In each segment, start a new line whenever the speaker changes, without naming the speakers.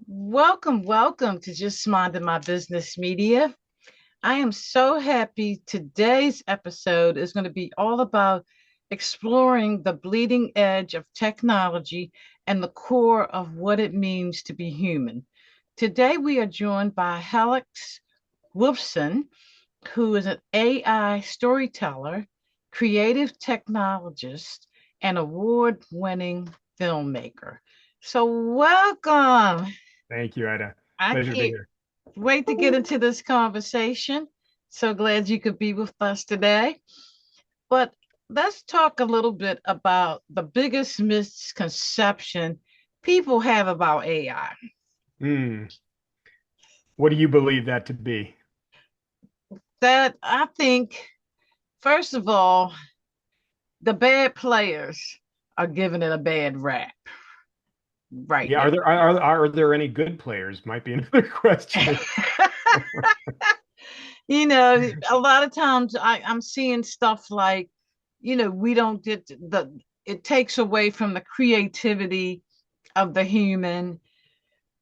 Welcome to Just Minding My Business Media. I am so happy today's episode is going to be all about exploring the bleeding edge of technology and the core of what it means to be human. Today we are joined by Helix Wolfson, who is an AI storyteller, creative technologist, and award-winning filmmaker. So welcome.
Thank you, Ida.
I
Pleasure to be
can't
here.
wait to get into this conversation. So glad you could be with us today. But let's talk a little bit about the biggest misconception people have about AI.
Hmm. What do you believe that to be?
That I think, first of all, the bad players are giving it a bad rap right
Yeah,
now.
are there any good players? Might be another question.
A lot of times I'm seeing stuff like, we don't get it takes away from the creativity of the human.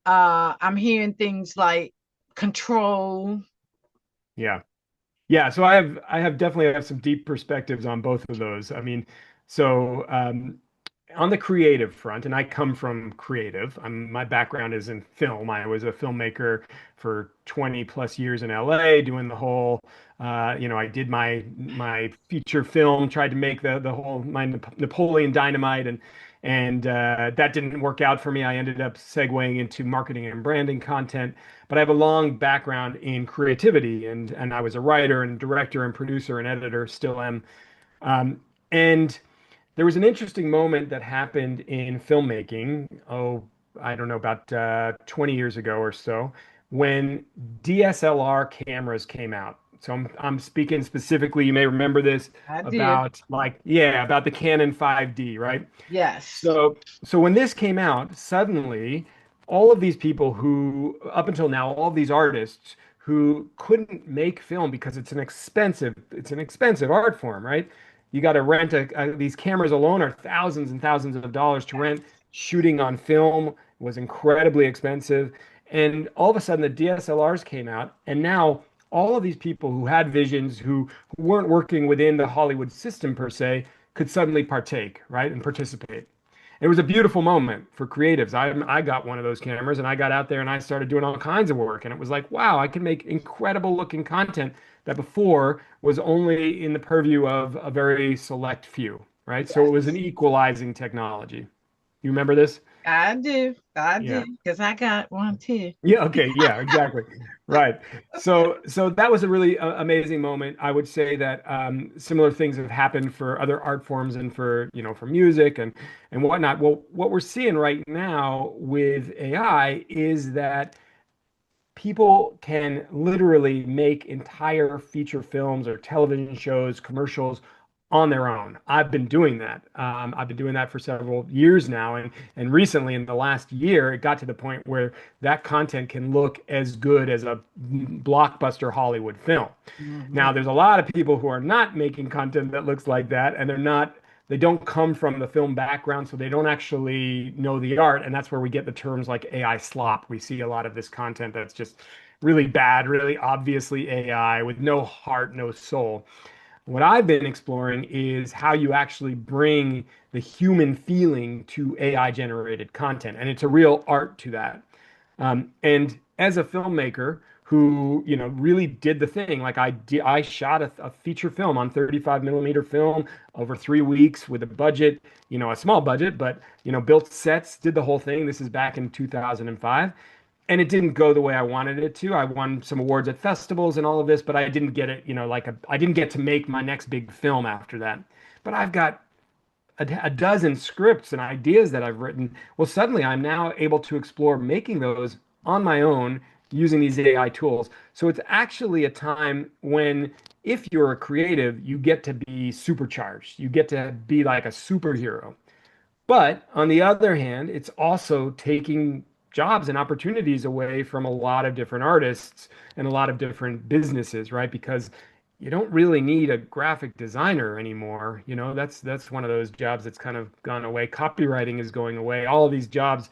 I'm hearing things like control.
Yeah. Yeah, so I have definitely have some deep perspectives on both of those. So on the creative front, and I come from creative. My background is in film. I was a filmmaker for 20 plus years in LA, doing the whole, I did my feature film, tried to make the whole my Napoleon Dynamite, and that didn't work out for me. I ended up segueing into marketing and branding content, but I have a long background in creativity, and I was a writer and director and producer and editor, still am. And there was an interesting moment that happened in filmmaking. Oh, I don't know, about 20 years ago or so, when DSLR cameras came out. So I'm speaking specifically, you may remember this,
I did.
about about the Canon 5D, right?
Yes.
So when this came out, suddenly all of these people who, up until now, all of these artists who couldn't make film because it's an expensive art form, right? You got to rent these cameras alone are thousands and thousands of dollars to rent. Shooting on film was incredibly expensive. And all of a sudden the DSLRs came out, and now all of these people who had visions, who weren't working within the Hollywood system per se, could suddenly partake, right, and participate. It was a beautiful moment for creatives. I got one of those cameras and I got out there and I started doing all kinds of work. And it was like, wow, I can make incredible looking content that before was only in the purview of a very select few, right? So it was an
Yes.
equalizing technology. You remember this?
I do. I
Yeah.
do. Because I got one too.
Yeah, okay, yeah, exactly. Right. So that was a really amazing moment. I would say that similar things have happened for other art forms and for music and whatnot. Well, what we're seeing right now with AI is that people can literally make entire feature films or television shows, commercials on their own. I've been doing that. I've been doing that for several years now, and recently, in the last year, it got to the point where that content can look as good as a blockbuster Hollywood film. Now,
Mhm.
there's a lot of people who are not making content that looks like that, and they don't come from the film background, so they don't actually know the art. And that's where we get the terms like AI slop. We see a lot of this content that's just really bad, really obviously AI with no heart, no soul. What I've been exploring is how you actually bring the human feeling to AI generated content. And it's a real art to that. And as a filmmaker who, really did the thing, like I shot a feature film on 35 millimeter film over 3 weeks with a budget, a small budget, but, built sets, did the whole thing. This is back in 2005. And it didn't go the way I wanted it to. I won some awards at festivals and all of this, but I didn't get it, I didn't get to make my next big film after that. But I've got a dozen scripts and ideas that I've written. Well, suddenly I'm now able to explore making those on my own using these AI tools. So it's actually a time when, if you're a creative, you get to be supercharged. You get to be like a superhero. But on the other hand, it's also taking jobs and opportunities away from a lot of different artists and a lot of different businesses, right? Because you don't really need a graphic designer anymore. That's one of those jobs that's kind of gone away. Copywriting is going away. All of these jobs,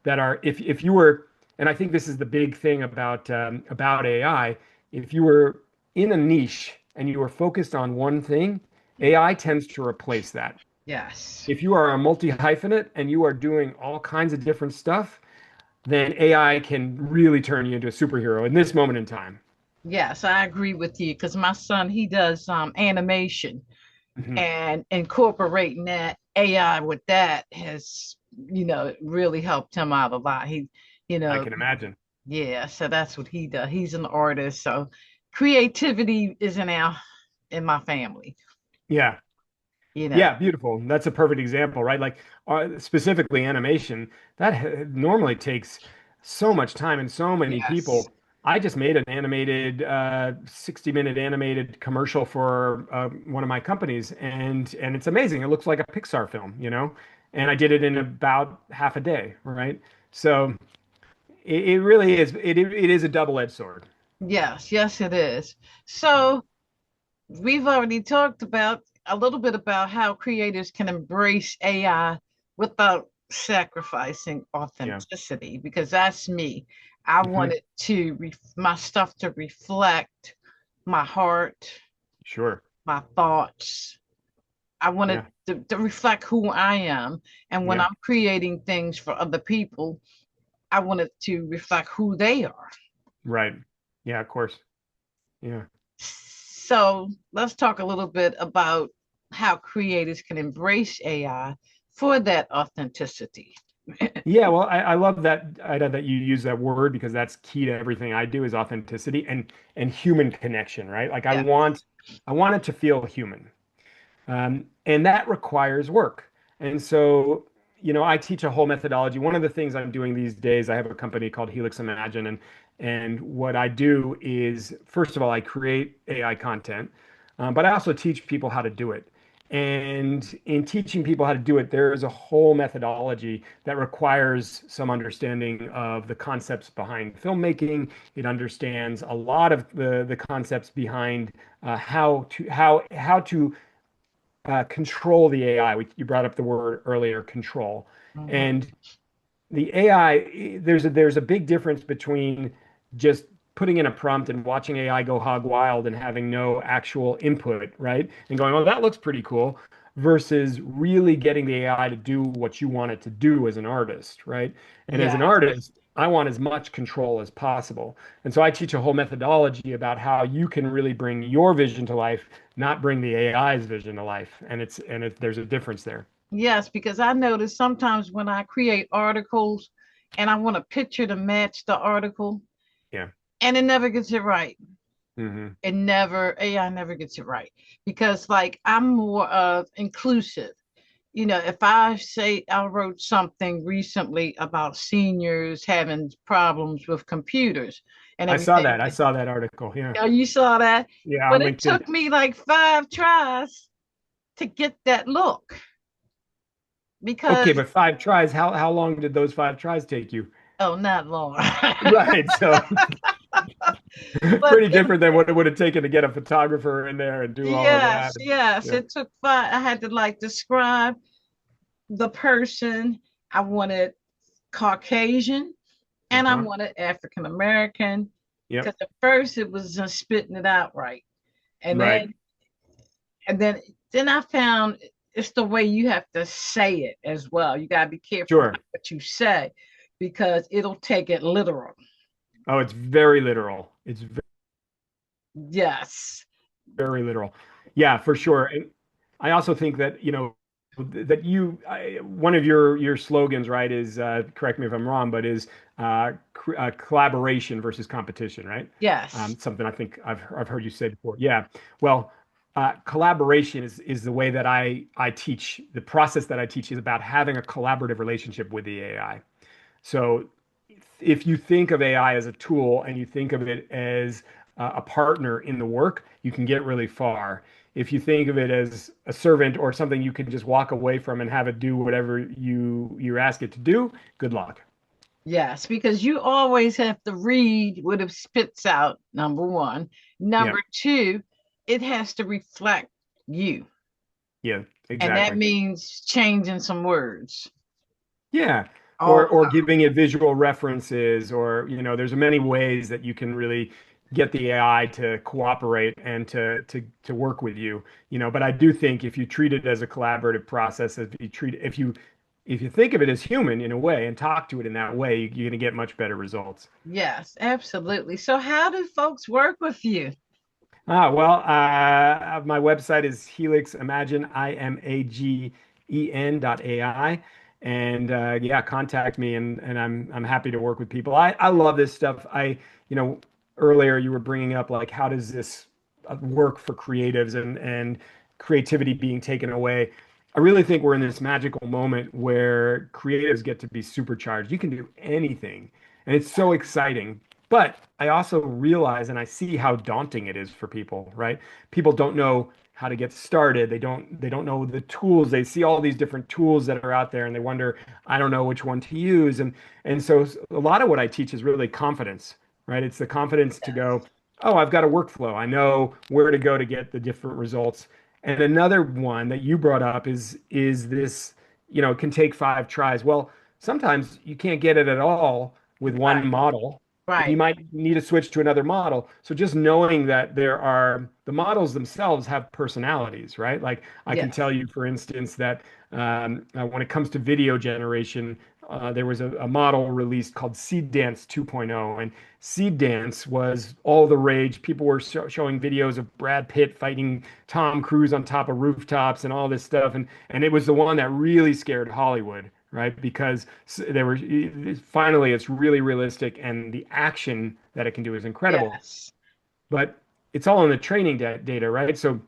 that are if you were, and I think this is the big thing about AI, if you were in a niche and you were focused on one thing, AI tends to replace that.
Yes.
If you are a multi-hyphenate and you are doing all kinds of different stuff, then AI can really turn you into a superhero in this moment in time.
Yes, I agree with you because my son, he does animation,
Mhm.
and incorporating that AI with that has, really helped him out a lot. You
I
know,
can imagine.
yeah, so that's what he does. He's an artist, so creativity is in my family,
Yeah.
you know.
Yeah, beautiful. That's a perfect example, right? Like specifically animation, that normally takes so much time and so many
Yes.
people. I just made an animated 60-minute animated commercial for one of my companies, and it's amazing. It looks like a Pixar film. And I did it in about half a day, right? So it really is it is a double-edged sword.
Yes, yes, it is. So we've already talked about a little bit about how creators can embrace AI without sacrificing
Yeah.
authenticity, because that's me. I
Hmm.
wanted my stuff to reflect my heart,
Sure.
my thoughts. I wanted
Yeah.
to reflect who I am. And when
Yeah.
I'm creating things for other people, I wanted to reflect who they are.
Right. Yeah, of course. Yeah.
So let's talk a little bit about how creators can embrace AI for that authenticity.
Yeah, well, I love that, Ida, that you use that word because that's key to everything I do is authenticity and human connection, right? Like
Yeah.
I want it to feel human. And that requires work. And so, I teach a whole methodology. One of the things I'm doing these days, I have a company called Helix Imagine, and what I do is, first of all, I create AI content, but I also teach people how to do it. And in teaching people how to do it, there is a whole methodology that requires some understanding of the concepts behind filmmaking. It understands a lot of the concepts behind how to control the AI. You brought up the word earlier, control.
Mhm.
And the AI, there's a big difference between just putting in a prompt and watching AI go hog wild and having no actual input, right? And going, oh, that looks pretty cool, versus really getting the AI to do what you want it to do as an artist, right? And as an
Yeah.
artist, I want as much control as possible. And so I teach a whole methodology about how you can really bring your vision to life, not bring the AI's vision to life. There's a difference there.
Yes, because I notice sometimes when I create articles and I want a picture to match the article,
Yeah.
and it never gets it right.
Hmm.
AI never gets it right because, like, I'm more of inclusive. If I say I wrote something recently about seniors having problems with computers and
I saw
everything,
that. I saw that article. Yeah.
oh, you saw that?
Yeah,
But
on
it
LinkedIn.
took me like 5 tries to get that look
Okay,
because,
but 5 tries. How long did those 5 tries take you?
oh, not long.
Right. So
But
pretty different than what it would have taken to get a photographer in there and do all of
yes,
that.
yes,
Yeah.
it took 5. I had to like describe the person. I wanted Caucasian and I
Uh-huh.
wanted African American because
Yep.
at first it was just spitting it out right. And
Right.
then I found it's the way you have to say it as well. You gotta be careful
Sure.
about what you say because it'll take it literal.
Oh, it's very literal. It's
Yes.
very literal. Yeah, for sure. And I also think that, that one of your slogans, right, is correct me if I'm wrong, but is collaboration versus competition, right?
Yes.
Something I think I've heard you say before. Yeah. Well, collaboration is the way that I teach. The process that I teach is about having a collaborative relationship with the AI. So if you think of AI as a tool and you think of it as a partner in the work, you can get really far. If you think of it as a servant or something you can just walk away from and have it do whatever you ask it to do, good luck.
Yes, because you always have to read what it spits out, number one.
Yeah,
Number two, it has to reflect you.
yeah,
And that
exactly.
means changing some words.
Yeah.
Oh,
or giving it visual references, or there's many ways that you can really get the AI to cooperate and to work with you. But I do think if you treat it as a collaborative process, if you think of it as human in a way and talk to it in that way, you're going to get much better results.
yes, absolutely. So how do folks work with you?
Well, my website is Helix Imagine, IMAGEN.ai. And yeah, contact me, and I'm happy to work with people. I love this stuff. You know, earlier you were bringing up like how does this work for creatives and creativity being taken away. I really think we're in this magical moment where creatives get to be supercharged. You can do anything, and it's so exciting. But I also realize and I see how daunting it is for people, right? People don't know how to get started. They don't know the tools. They see all these different tools that are out there and they wonder, I don't know which one to use. And so a lot of what I teach is really confidence, right? It's the confidence to go, oh, I've got a workflow. I know where to go to get the different results. And another one that you brought up is this, it can take 5 tries. Well, sometimes you can't get it at all with one
Right,
model, and you
right.
might need to switch to another model. So just knowing that the models themselves have personalities, right? Like I can
Yes,
tell you, for instance, that when it comes to video generation, there was a model released called Seed Dance 2.0, and Seed Dance was all the rage. People were showing videos of Brad Pitt fighting Tom Cruise on top of rooftops and all this stuff, and it was the one that really scared Hollywood, right? Because they were finally it's really realistic and the action that it can do is incredible.
yes,
But it's all in the training data, right? So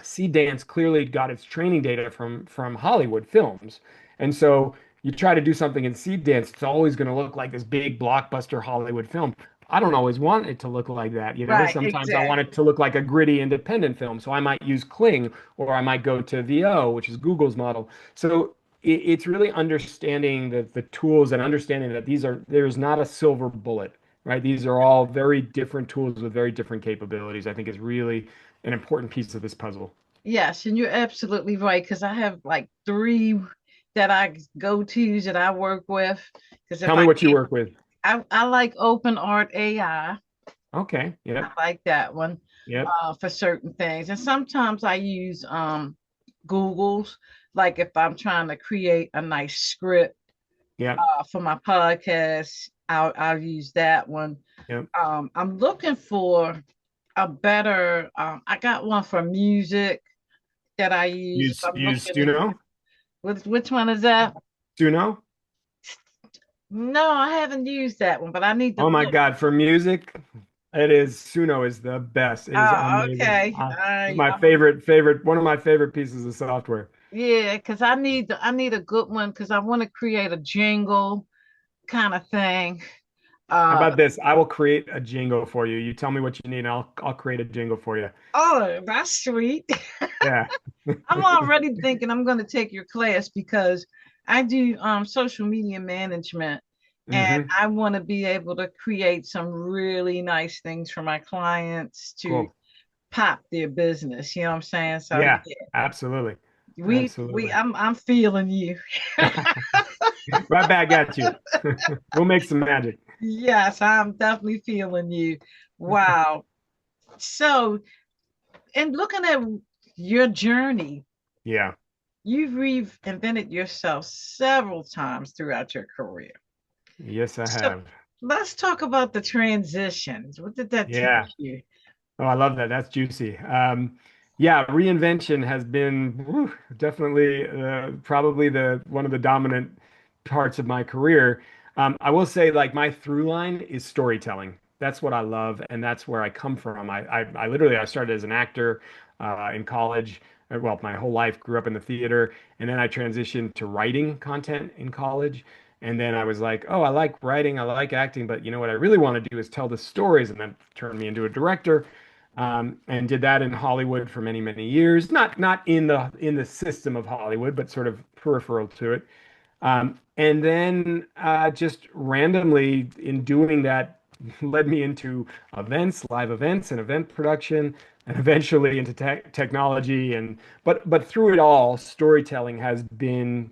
C Dance clearly got its training data from Hollywood films. And so you try to do something in C Dance, it's always going to look like this big blockbuster Hollywood film. I don't always want it to look like that.
right,
Sometimes I want it
exactly.
to look like a gritty independent film. So I might use Kling or I might go to VO, which is Google's model. So it's really understanding the tools and understanding that there's not a silver bullet, right? These are all very different tools with very different capabilities. I think is really an important piece of this puzzle.
Yes, and you're absolutely right because I have like three that I go tos that I work with. Because if
Tell me
I
what you
can't,
work with.
I like Open Art AI.
Okay.
I
Yep.
like that one
Yep.
for certain things. And sometimes I use Google's, like if I'm trying to create a nice script
Yep.
for my podcast, I'll use that one.
Yep.
I'm looking for a better. I got one for music that I use. I'm
Use
looking.
Stuno.
Which one is that?
Stuno.
No, I haven't used that one, but I need to
Oh my
look.
God. For music, it is Suno is the best. It is
Oh,
amazing.
okay. All
It's
right.
my favorite, one of my favorite pieces of software.
Yeah, because I need a good one because I want to create a jingle kind of thing.
How
Uh,
about this? I will create a jingle for you. You tell me what you need, and I'll create a jingle for you.
oh, that's sweet.
Yeah.
I'm already thinking I'm going to take your class because I do social media management and
Hmm.
I want to be able to create some really nice things for my clients to
Cool.
pop their business. You know what I'm saying? So
Yeah.
yeah,
Absolutely.
we
Absolutely.
I'm feeling you.
Right back at you. We'll make some magic.
Yes, I'm definitely feeling you. Wow. So, and looking at your journey,
Yeah.
you've reinvented yourself several times throughout your career.
Yes, I
So,
have.
let's talk about the transitions. What did that teach
Yeah.
you?
Oh, I love that. That's juicy. Yeah, reinvention has been definitely probably the one of the dominant parts of my career. I will say, like, my through line is storytelling. That's what I love, and that's where I come from. I literally I started as an actor in college. Well, my whole life grew up in the theater, and then I transitioned to writing content in college. And then I was like, oh, I like writing, I like acting, but what I really want to do is tell the stories, and then turned me into a director and did that in Hollywood for many, many years. Not in the system of Hollywood, but sort of peripheral to it. And then just randomly in doing that led me into events, live events, and event production, and eventually into technology. And but through it all, storytelling has been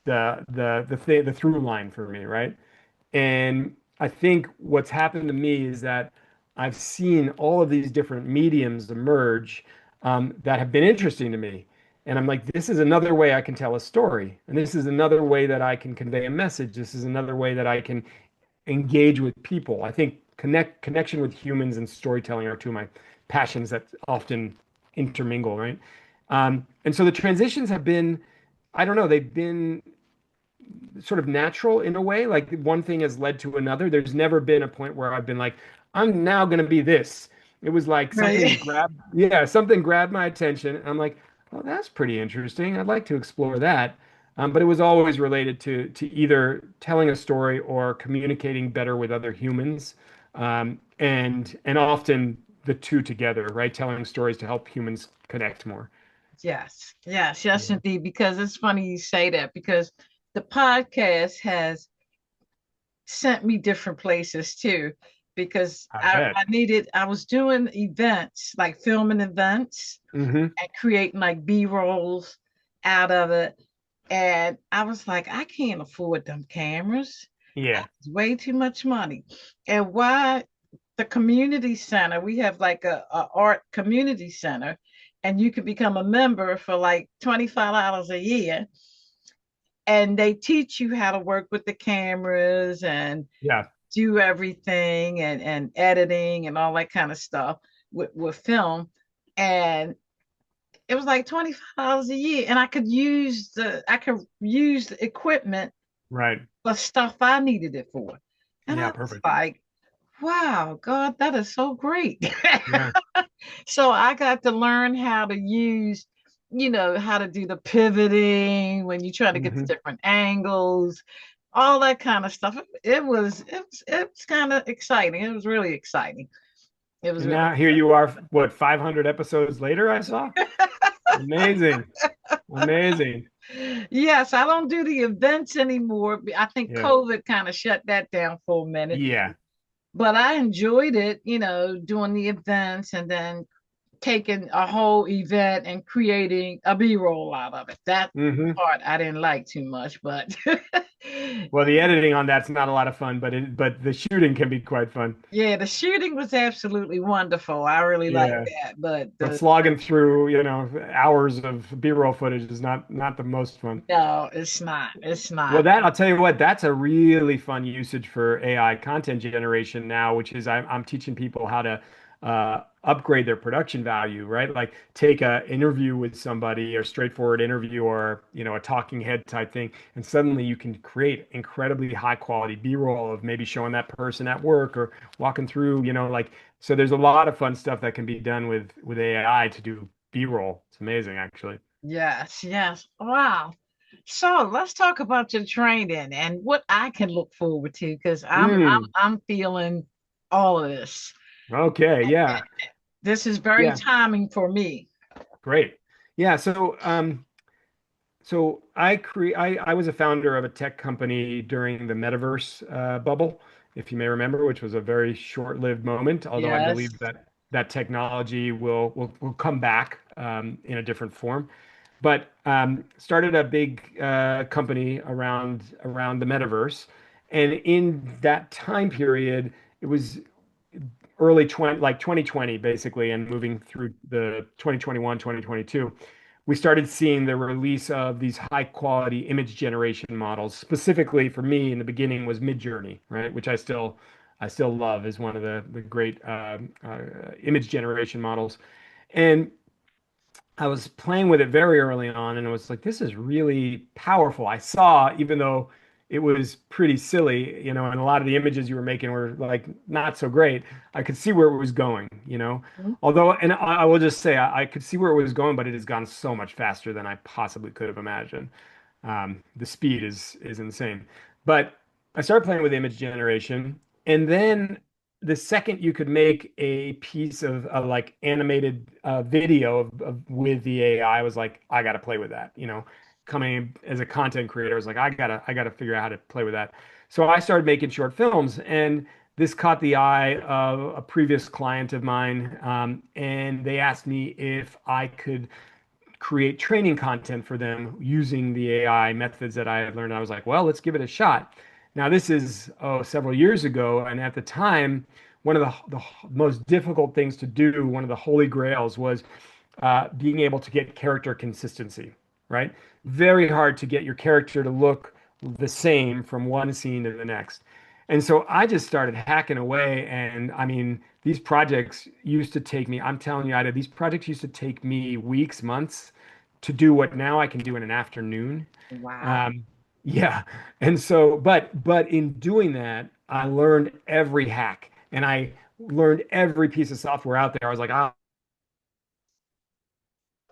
the through line for me, right? And I think what's happened to me is that I've seen all of these different mediums emerge that have been interesting to me. And I'm like, this is another way I can tell a story. And this is another way that I can convey a message. This is another way that I can engage with people. I think connection with humans and storytelling are two of my passions that often intermingle, right? And so the transitions have been, I don't know, they've been sort of natural in a way. Like one thing has led to another. There's never been a point where I've been like, I'm now going to be this. It was like something
Right.
grabbed, yeah, something grabbed my attention. And I'm like, oh, that's pretty interesting. I'd like to explore that. But it was always related to either telling a story or communicating better with other humans, and often the two together, right? Telling stories to help humans connect more.
Yes, yes, yes,
Yeah,
indeed. Because it's funny you say that because the podcast has sent me different places too. Because
I bet.
I was doing events, like filming events
Hmm.
and creating like B-rolls out of it. And I was like, I can't afford them cameras.
Yeah.
It's way too much money. And why the community center, we have like a art community center, and you can become a member for like $25 a year. And they teach you how to work with the cameras and
Yeah.
do everything and editing and all that kind of stuff with film. And it was like $25 a year. And I could use the equipment
Right.
for stuff I needed it for. And I
Yeah,
was
perfect.
like, wow, God, that is so great.
Yeah.
So I got to learn how to use, how to do the pivoting when you try to get to
Hmm.
different angles, all that kind of stuff. It was kind of exciting. It was really exciting. It was
And
really
now here you are, what, 500 episodes later, I saw? Amazing. Amazing.
Yes, I don't do the events anymore. I think
Yeah.
COVID kind of shut that down for a minute.
Yeah.
But I enjoyed it, doing the events and then taking a whole event and creating a B-roll out of it. That
Hmm.
part I didn't like too much, but
Well, the editing on that's not a lot of fun, but the shooting can be quite fun.
yeah, the shooting was absolutely wonderful. I really liked
Yeah.
that, but
But slogging through, hours of B-roll footage is not the most fun.
no, it's not. It's
Well,
not.
that I'll tell you what, that's a really fun usage for AI content generation now, which is I'm teaching people how to upgrade their production value, right? Like take a interview with somebody, or straightforward interview, or a talking head type thing, and suddenly you can create incredibly high quality B-roll of maybe showing that person at work or walking through, like so. There's a lot of fun stuff that can be done with AI to do B-roll. It's amazing, actually.
Yes, yes. Wow. So let's talk about your training and what I can look forward to because
Mm,
I'm feeling all of this.
okay, yeah.
This is very
Yeah.
timing for me.
Great. Yeah, so I was a founder of a tech company during the metaverse bubble, if you may remember, which was a very short-lived moment, although I
Yes.
believe that technology will come back in a different form. But started a big company around the metaverse, and in that time period, it was early 20 like 2020 basically, and moving through the 2021 2022, we started seeing the release of these high quality image generation models. Specifically for me in the beginning was Midjourney, right, which I still love as one of the great image generation models. And I was playing with it very early on, and it was like, this is really powerful. I saw, even though it was pretty silly, and a lot of the images you were making were like not so great, I could see where it was going. Although, and I will just say, I could see where it was going, but it has gone so much faster than I possibly could have imagined. The speed is insane. But I started playing with image generation, and then the second you could make a piece of like animated video with the AI, I was like, I got to play with that. Coming as a content creator, I was like, I gotta figure out how to play with that. So I started making short films, and this caught the eye of a previous client of mine, and they asked me if I could create training content for them using the AI methods that I had learned. I was like, well, let's give it a shot. Now, this is several years ago, and at the time, one of the most difficult things to do, one of the holy grails, was being able to get character consistency, right? Very hard to get your character to look the same from one scene to the next. And so I just started hacking away. And I mean, these projects used to take me, I'm telling you, Ida, these projects used to take me weeks, months to do what now I can do in an afternoon.
Wow.
Um, yeah. And so, but in doing that, I learned every hack and I learned every piece of software out there. I was like, ah,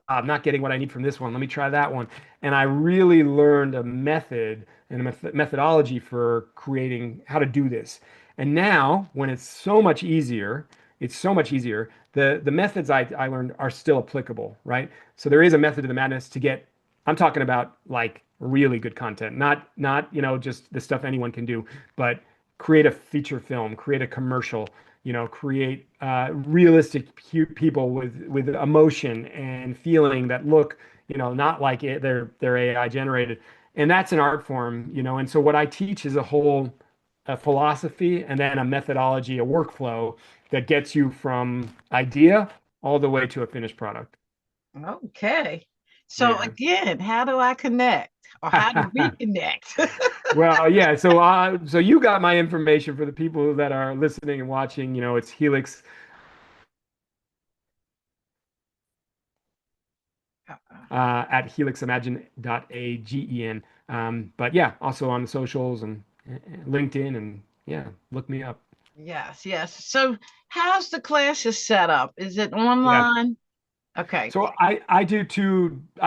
I'm not getting what I need from this one. Let me try that one. And I really learned a method and a methodology for creating how to do this. And now, when it's so much easier, it's so much easier. The methods I learned are still applicable, right? So there is a method to the madness to get, I'm talking about like really good content, not just the stuff anyone can do, but create a feature film, create a commercial, create realistic people with emotion and feeling that look, not like they're AI generated, and that's an art form, And so what I teach is a philosophy and then a methodology, a workflow that gets you from idea all the way to a finished product.
Okay. So
Yeah.
again, how do I connect or how do we connect?
Well, yeah. So you got my information for the people that are listening and watching. It's Helix at heliximagine.agen. But yeah, also on the socials and LinkedIn, and yeah, look me up.
Yes, yes. So how's the classes set up? Is it
Yeah.
online? Okay.
So I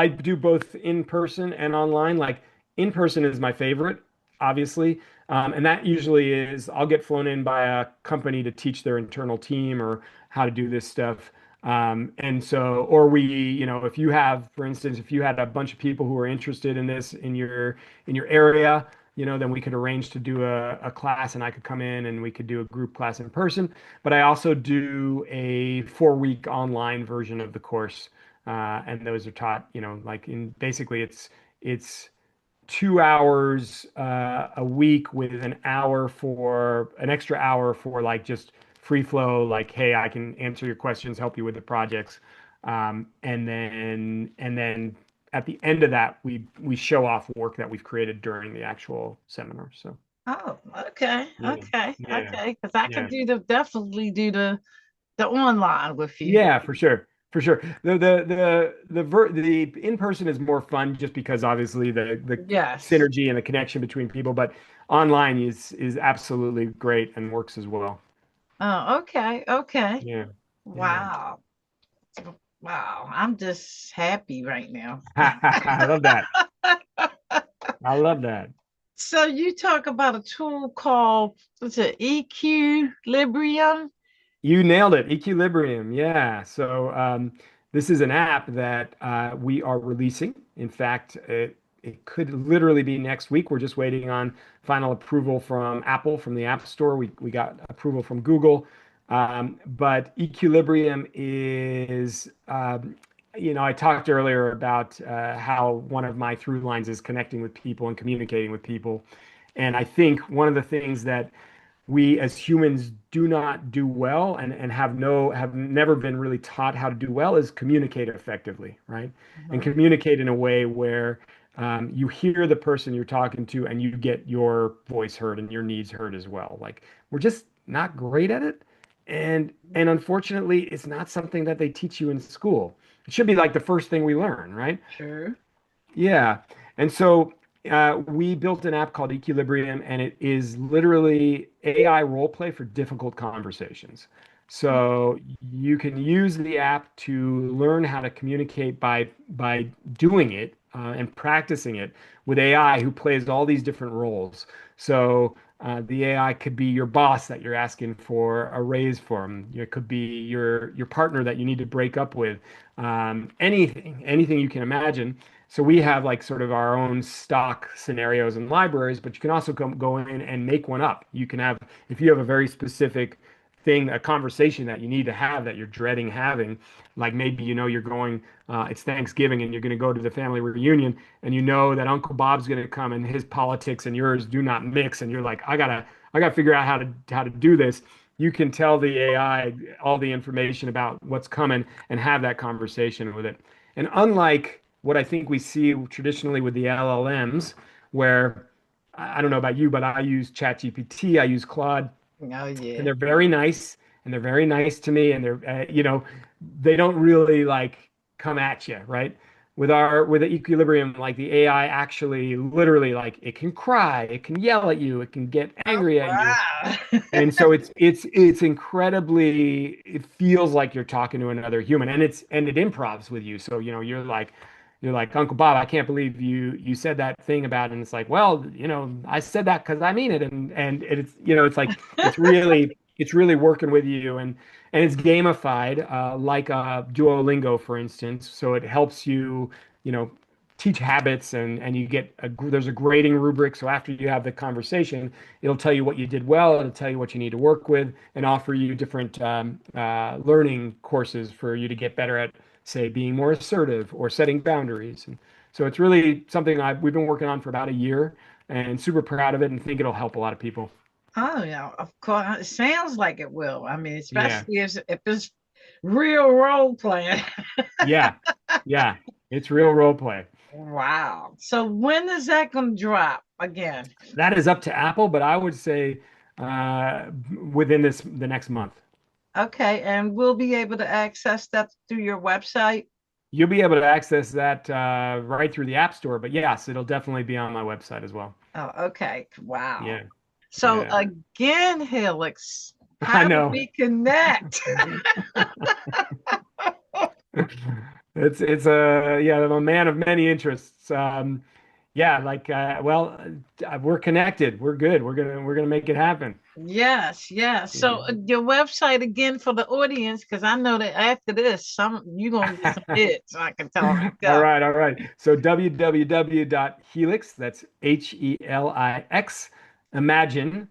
do both in person and online. Like in person is my favorite, obviously. And that usually is I'll get flown in by a company to teach their internal team or how to do this stuff. And so, or if you have, for instance, if you had a bunch of people who are interested in this in your area, then we could arrange to do a class and I could come in and we could do a group class in person. But I also do a 4-week online version of the course. And those are taught, like in basically it's 2 hours a week with an extra hour for like just free flow, like, hey, I can answer your questions, help you with the projects. And then at the end of that, we show off work that we've created during the actual seminar. So
Oh, okay,
yeah,
okay,
yeah,
okay. Because I could
yeah.
definitely do the online with you.
Yeah, for sure. For sure. The in person is more fun just because obviously the
Yes.
synergy and the connection between people, but online is absolutely great and works as well.
Oh, okay, okay.
Yeah. Yeah.
Wow. Wow. I'm just happy right now.
I love that. I love that.
So you talk about a tool called, what's it, Equilibrium?
You nailed it. Equilibrium. Yeah. So this is an app that we are releasing. In fact, it could literally be next week. We're just waiting on final approval from Apple, from the App Store. We got approval from Google. But Equilibrium is, I talked earlier about how one of my through lines is connecting with people and communicating with people. And I think one of the things that we as humans do not do well and have never been really taught how to do well is communicate effectively, right? And
Mhm.
communicate in a way where you hear the person you're talking to and you get your voice heard and your needs heard as well. Like we're just not great at it. And unfortunately, it's not something that they teach you in school. It should be like the first thing we learn, right?
True.
Yeah. And so we built an app called Equilibrium, and it is literally AI role play for difficult conversations. So you can use the app to learn how to communicate by doing it and practicing it with AI who plays all these different roles. So the AI could be your boss that you're asking for a raise from. It could be your partner that you need to break up with. Anything you can imagine. So we have like sort of our own stock scenarios and libraries, but you can also go in and make one up. You can have, if you have a very specific thing, a conversation that you need to have that you're dreading having. Like maybe you're going, it's Thanksgiving and you're going to go to the family reunion, and you know that Uncle Bob's going to come and his politics and yours do not mix, and you're like, I gotta figure out how to do this. You can tell the AI all the information about what's coming and have that conversation with it. And unlike what I think we see traditionally with the LLMs, where I don't know about you, but I use ChatGPT, I use Claude,
Oh
and
yeah.
they're very nice, and they're very nice to me, and they don't really like come at you, right? With the equilibrium, like the AI actually literally, like, it can cry, it can yell at you, it can get
Oh
angry at you.
wow.
And so it's incredibly, it feels like you're talking to another human, and it improvs with you. So you're like, Uncle Bob, I can't believe you said that thing about it. And it's like, well, I said that because I mean it. And it's like it's really working with you, and it's gamified, like Duolingo, for instance. So it helps you know teach habits, and there's a grading rubric. So after you have the conversation, it'll tell you what you did well, it'll tell you what you need to work with, and offer you different learning courses for you to get better at, say, being more assertive or setting boundaries. And so it's really something we've been working on for about a year, and super proud of it, and think it'll help a lot of people.
Oh yeah, of course. It sounds like it will. I mean,
Yeah,
especially if it's real role playing.
yeah, yeah. It's real role play.
Wow. So when is that going to drop again?
That is up to Apple, but I would say within the next month.
Okay, and we'll be able to access that through your website.
You'll be able to access that right through the App Store, but yes, it'll definitely be on my website as well.
Oh, okay. Wow.
Yeah,
So
yeah.
again, Helix,
I
how do
know.
we connect?
It's yeah, I'm a man of many interests. Yeah, like well, we're connected. We're good. We're gonna make it happen.
Yes, yes. So
Yeah.
your website again for the audience, because I know that after this, some you're gonna get some hits. I can tell right
All
go.
right, all right. So www.helix, that's Helix, imagine,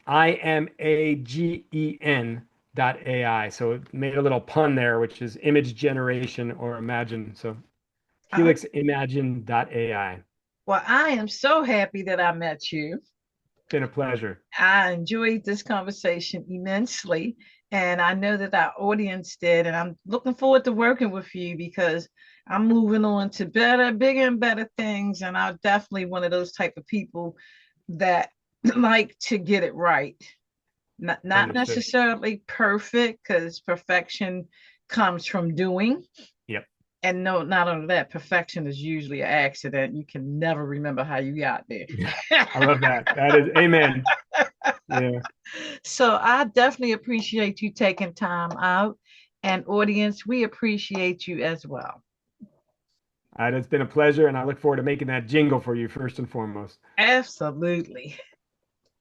IMAGEN .ai. So it made a little pun there, which is image generation or imagine. So
Oh,
heliximagine.ai.
well, I am so happy that I met you.
Been a pleasure.
I enjoyed this conversation immensely, and I know that our audience did. And I'm looking forward to working with you because I'm moving on to better, bigger, and better things. And I'm definitely one of those type of people that like to get it right. Not
Understood.
necessarily perfect, because perfection comes from doing.
Yep.
And no, not only that, perfection is usually an accident. You can never remember how you got there.
I love that. That is amen. Yeah.
So I definitely appreciate you taking time out. And audience, we appreciate you as well.
It's been a pleasure, and I look forward to making that jingle for you first and foremost.
Absolutely.